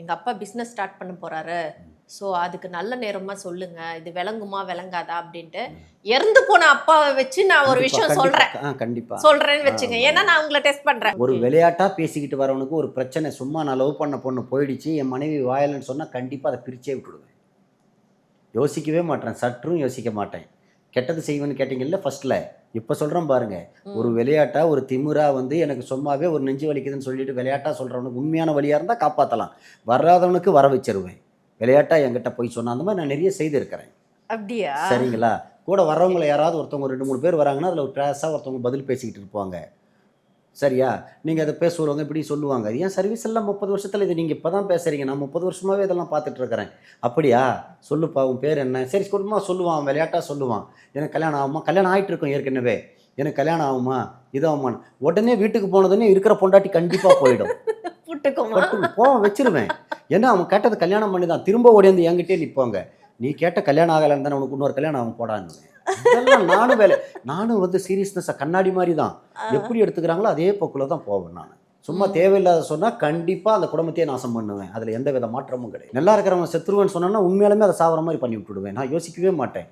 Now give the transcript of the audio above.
எங்கள் அப்பா business start பண்ண போகிறாரு, ஸோ அதுக்கு நல்ல நேரமாக சொல்லுங்க, இது விளங்குமா விளங்காதா அப்படின்ட்டு இறந்து போன அப்பாவை வச்சு நான் ஒரு விஷயம் சொல்கிறேன். கண்டிப்பாக சொல்கிறேன்னு வச்சுங்க, ஏன்னா நான் உங்களை டெஸ்ட் பண்ணுறேன். ஒரு விளையாட்டாக பேசிக்கிட்டு வரவனுக்கு ஒரு பிரச்சனை, சும்மா நான் லவ் பண்ண பொண்ணு போயிடுச்சு என் மனைவி வாயலன்னு சொன்னால் கண்டிப்பாக அதை பிரிச்சே விட்டுடுவேன். யோசிக்கவே மாட்டேன், சற்றும் யோசிக்க மாட்டேன். கெட்டது செய்வேன்னு கேட்டிங்கல்ல ஃபர்ஸ்ட்டில், இப்போ சொல்கிறேன் பாருங்கள். ஒரு விளையாட்டாக ஒரு திமிராக வந்து எனக்கு சும்மாவே ஒரு நெஞ்சு வலிக்குதுன்னு சொல்லிட்டு விளையாட்டாக சொல்கிறவனுக்கு உண்மையான வழியாக இருந்தால் காப்பாற்றலாம், வராதவனுக்கு வர வச்சிருவேன். விளையாட்டாக என்கிட்ட போய் சொன்ன அந்த மாதிரி நான் நிறைய செய்திருக்கிறேன். அப்படியா? சரிங்களா? கூட வர்றவங்களை யாராவது ஒருத்தவங்க 2-3 பேர் வராங்கன்னா அதில் ஒரு கிளாஸாக ஒருத்தவங்க பதில் பேசிக்கிட்டு இருப்பாங்க. சரியா? நீங்கள் அதை பேச சொல்லுவாங்க, இப்படி சொல்லுவாங்க. அது ஏன் சர்வீஸ் எல்லாம் 30 வருஷத்தில் இது நீங்கள் இப்போ தான் பேசுகிறீங்க, நான் 30 வருஷமாகவே இதெல்லாம் பார்த்துட்டு இருக்கிறேன். அப்படியா? சொல்லுப்பா உன் பேர் என்ன? சரி குடும்பமாக சொல்லுவான், விளையாட்டாக சொல்லுவான். எனக்கு கல்யாணம் ஆகுமா? கல்யாணம் ஆகிட்டு இருக்கும் ஏற்கனவே. எனக்கு கல்யாணம் ஆகுமா? இதாகுமான்னு உடனே வீட்டுக்கு போனதுன்னே இருக்கிற பொண்டாட்டி கண்டிப்பாக போயிடும். வச்சிருவேன். ஏன்னா அவன் கேட்டது கல்யாணம் பண்ணி தான் திரும்ப ஓடியாந்து என்கிட்டே நிற்பாங்க. நீ கேட்ட கல்யாணம் ஆகலைன்னு தானே உனக்கு இன்னொரு கல்யாணம் அவன் போடான்னு. இதெல்லாம் நானும் வந்து சீரியஸ்னஸை கண்ணாடி மாதிரி தான். எப்படி எடுத்துக்கிறாங்களோ அதே போக்கில் தான் போவேன் நான். சும்மா தேவையில்லாத சொன்னால் கண்டிப்பாக அந்த குடும்பத்தையே நாசம் பண்ணுவேன். அதில் எந்த வித மாற்றமும் கிடையாது. நல்லா இருக்கிறவங்க செத்துருவேன்னு சொன்னோன்னா உண்மையாலுமே அதை சாவர மாதிரி பண்ணி விட்டுடுவேன். நான் யோசிக்கவே மாட்டேன்.